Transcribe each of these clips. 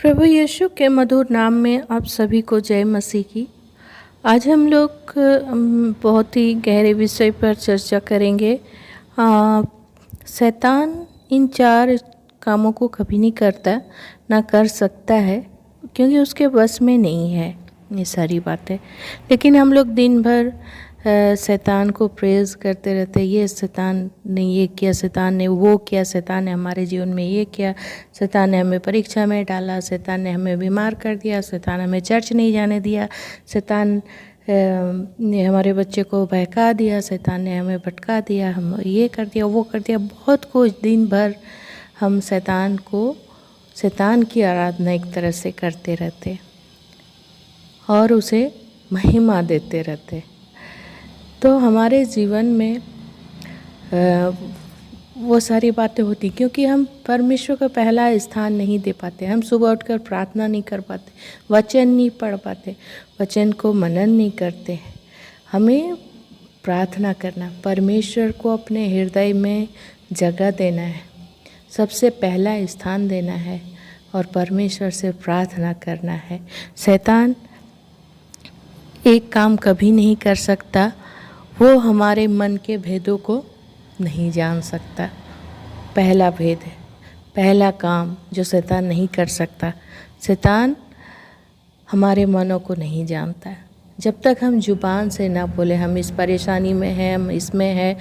प्रभु यीशु के मधुर नाम में आप सभी को जय मसीह की। आज हम लोग बहुत ही गहरे विषय पर चर्चा करेंगे। शैतान इन 4 कामों को कभी नहीं करता, ना कर सकता है, क्योंकि उसके बस में नहीं है ये सारी बातें। लेकिन हम लोग दिन भर शैतान को प्रेज़ करते रहते, ये शैतान ने ये किया, शैतान ने वो किया, शैतान ने हमारे जीवन में ये किया, शैतान ने हमें परीक्षा में डाला, शैतान ने हमें बीमार कर दिया, शैतान हमें चर्च नहीं जाने दिया, शैतान ने हमारे बच्चे को बहका दिया, शैतान ने हमें भटका दिया, हम ये कर दिया, वो कर दिया, बहुत कुछ। दिन भर हम शैतान की आराधना एक तरह से करते रहते और उसे महिमा देते रहते। तो हमारे जीवन में वो सारी बातें होती, क्योंकि हम परमेश्वर का पहला स्थान नहीं दे पाते। हम सुबह उठकर प्रार्थना नहीं कर पाते, वचन नहीं पढ़ पाते, वचन को मनन नहीं करते। हमें प्रार्थना करना, परमेश्वर को अपने हृदय में जगह देना है, सबसे पहला स्थान देना है और परमेश्वर से प्रार्थना करना है। शैतान एक काम कभी नहीं कर सकता, वो हमारे मन के भेदों को नहीं जान सकता। पहला भेद है, पहला काम जो शैतान नहीं कर सकता। शैतान हमारे मनों को नहीं जानता। जब तक हम जुबान से ना बोले हम इस परेशानी में हैं, हम इसमें हैं,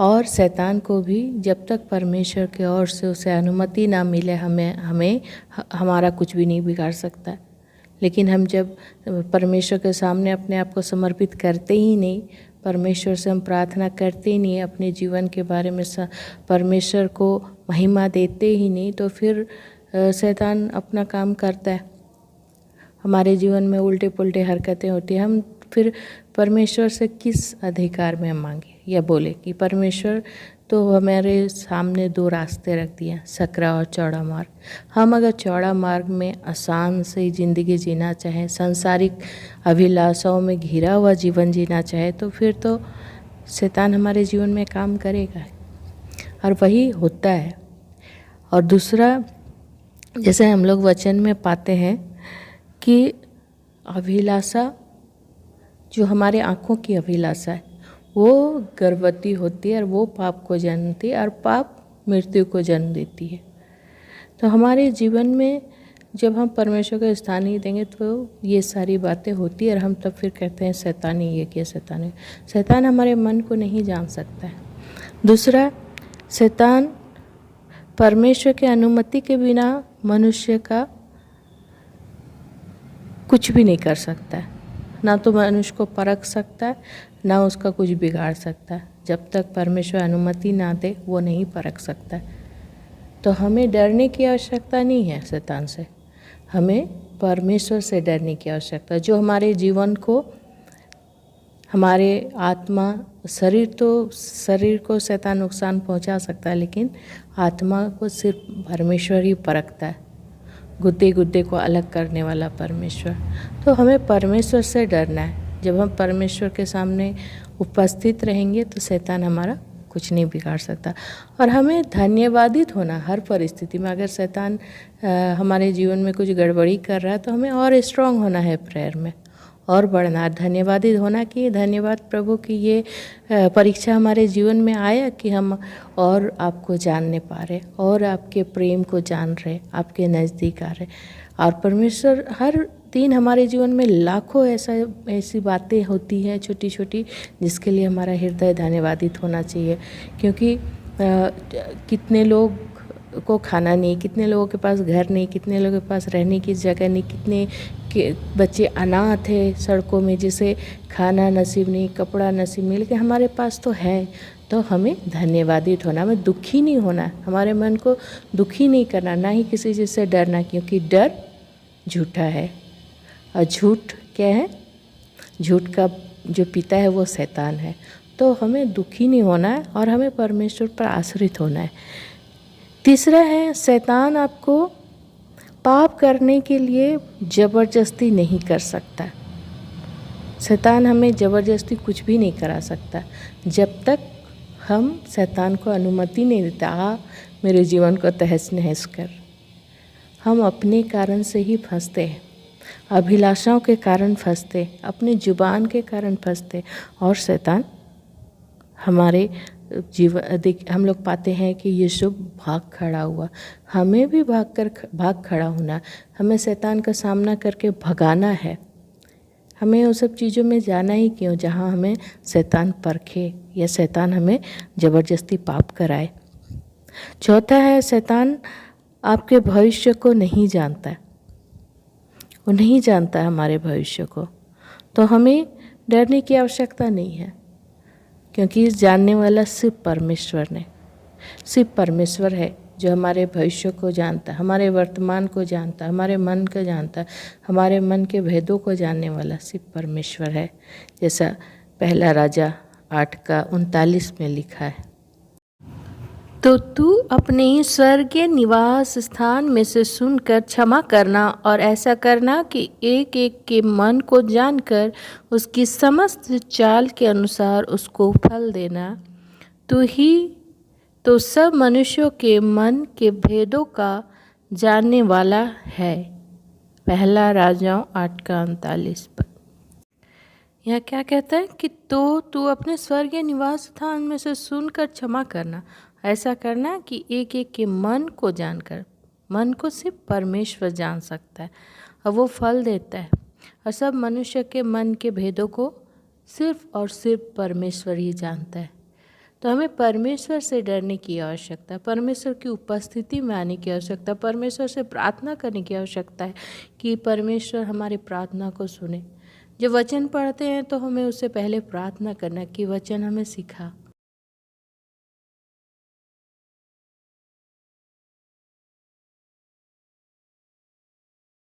और शैतान को भी जब तक परमेश्वर की ओर से उसे अनुमति ना मिले हमें हमारा कुछ भी नहीं बिगाड़ सकता। लेकिन हम जब परमेश्वर के सामने अपने आप को समर्पित करते ही नहीं, परमेश्वर से हम प्रार्थना करते ही नहीं, अपने जीवन के बारे में परमेश्वर को महिमा देते ही नहीं, तो फिर शैतान अपना काम करता है। हमारे जीवन में उल्टे पुल्टे हरकतें होती हैं। हम फिर परमेश्वर से किस अधिकार में हम मांगे या बोले कि परमेश्वर तो हमारे सामने 2 रास्ते रख दिए, सकरा और चौड़ा मार्ग। हम अगर चौड़ा मार्ग में आसान से ज़िंदगी जीना चाहें, सांसारिक अभिलाषाओं में घिरा हुआ जीवन जीना चाहे, तो फिर तो शैतान हमारे जीवन में काम करेगा, और वही होता है। और दूसरा, जैसे हम लोग वचन में पाते हैं कि अभिलाषा, जो हमारे आँखों की अभिलाषा है, वो गर्भवती होती है और वो पाप को जन्मती है, और पाप मृत्यु को जन्म देती है। तो हमारे जीवन में जब हम परमेश्वर को स्थान नहीं देंगे तो ये सारी बातें होती है, और हम तब फिर कहते हैं शैतान ये किया, शैतान हमारे मन को नहीं जान सकता है। दूसरा, शैतान परमेश्वर के अनुमति के बिना मनुष्य का कुछ भी नहीं कर सकता है। ना तो मनुष्य को परख सकता है, ना उसका कुछ बिगाड़ सकता है। जब तक परमेश्वर अनुमति ना दे वो नहीं परख सकता है। तो हमें डरने की आवश्यकता नहीं है शैतान से, हमें परमेश्वर से डरने की आवश्यकता है, जो हमारे जीवन को, हमारे आत्मा, शरीर को शैतान नुकसान पहुंचा सकता है, लेकिन आत्मा को सिर्फ परमेश्वर ही परखता है, गुद्दे गुद्दे को अलग करने वाला परमेश्वर। तो हमें परमेश्वर से डरना है। जब हम परमेश्वर के सामने उपस्थित रहेंगे तो शैतान हमारा कुछ नहीं बिगाड़ सकता। और हमें धन्यवादित होना हर परिस्थिति में। अगर शैतान हमारे जीवन में कुछ गड़बड़ी कर रहा है तो हमें और स्ट्रांग होना है प्रेयर में, और बढ़ना, धन्यवादित होना कि धन्यवाद प्रभु कि ये परीक्षा हमारे जीवन में आया कि हम और आपको जानने पा रहे, और आपके प्रेम को जान रहे, आपके नज़दीक आ रहे। और परमेश्वर हर दिन हमारे जीवन में लाखों ऐसी बातें होती हैं छोटी छोटी, जिसके लिए हमारा हृदय धन्यवादित होना चाहिए। क्योंकि कितने लोग को खाना नहीं, कितने लोगों के पास घर नहीं, कितने लोगों के पास रहने की जगह नहीं, कितने के बच्चे अनाथ है सड़कों में, जिसे खाना नसीब नहीं, कपड़ा नसीब नहीं, लेकिन हमारे पास तो है। तो हमें धन्यवादित होना, हमें दुखी नहीं होना, हमारे मन को दुखी नहीं करना, ना ही किसी चीज़ से डरना, क्योंकि डर झूठा है, और झूठ क्या है, झूठ का जो पिता है वो शैतान है। तो हमें दुखी नहीं होना है और हमें परमेश्वर पर आश्रित होना है। तीसरा है, शैतान आपको पाप करने के लिए ज़बरदस्ती नहीं कर सकता। शैतान हमें ज़बरदस्ती कुछ भी नहीं करा सकता, जब तक हम शैतान को अनुमति नहीं देते, मेरे जीवन को तहस नहस कर। हम अपने कारण से ही फंसते हैं, अभिलाषाओं के कारण फंसते, अपनी जुबान के कारण फंसते, और शैतान हमारे जीवन हम लोग पाते हैं कि यीशु भाग खड़ा हुआ। हमें भी भाग खड़ा होना, हमें शैतान का सामना करके भगाना है। हमें उन सब चीज़ों में जाना ही क्यों जहाँ हमें शैतान परखे या शैतान हमें ज़बरदस्ती पाप कराए। चौथा है, शैतान आपके भविष्य को नहीं जानता, वो नहीं जानता हमारे भविष्य को। तो हमें डरने की आवश्यकता नहीं है, क्योंकि इस जानने वाला सिर्फ परमेश्वर है जो हमारे भविष्य को जानता, हमारे वर्तमान को जानता, हमारे मन को जानता, हमारे मन के भेदों को जानने वाला सिर्फ परमेश्वर है, जैसा पहला राजा 8:39 में लिखा है। तो तू अपने ही स्वर्गीय निवास स्थान में से सुनकर क्षमा करना और ऐसा करना कि एक एक के मन को जानकर उसकी समस्त चाल के अनुसार उसको फल देना। तू ही तो सब मनुष्यों के मन के भेदों का जानने वाला है। पहला राजाओं 8:39 पर यहाँ क्या कहता है कि तो तू अपने स्वर्गीय निवास स्थान में से सुनकर क्षमा करना, ऐसा करना कि एक एक के मन को जानकर, मन को सिर्फ परमेश्वर जान सकता है और वो फल देता है, और सब मनुष्य के मन के भेदों को सिर्फ और सिर्फ परमेश्वर ही जानता है। तो हमें परमेश्वर से डरने की आवश्यकता है, परमेश्वर की उपस्थिति में आने की आवश्यकता है, परमेश्वर से प्रार्थना करने की आवश्यकता है कि परमेश्वर हमारी प्रार्थना को सुने। जब वचन पढ़ते हैं तो हमें उससे पहले प्रार्थना करना कि वचन हमें सिखा,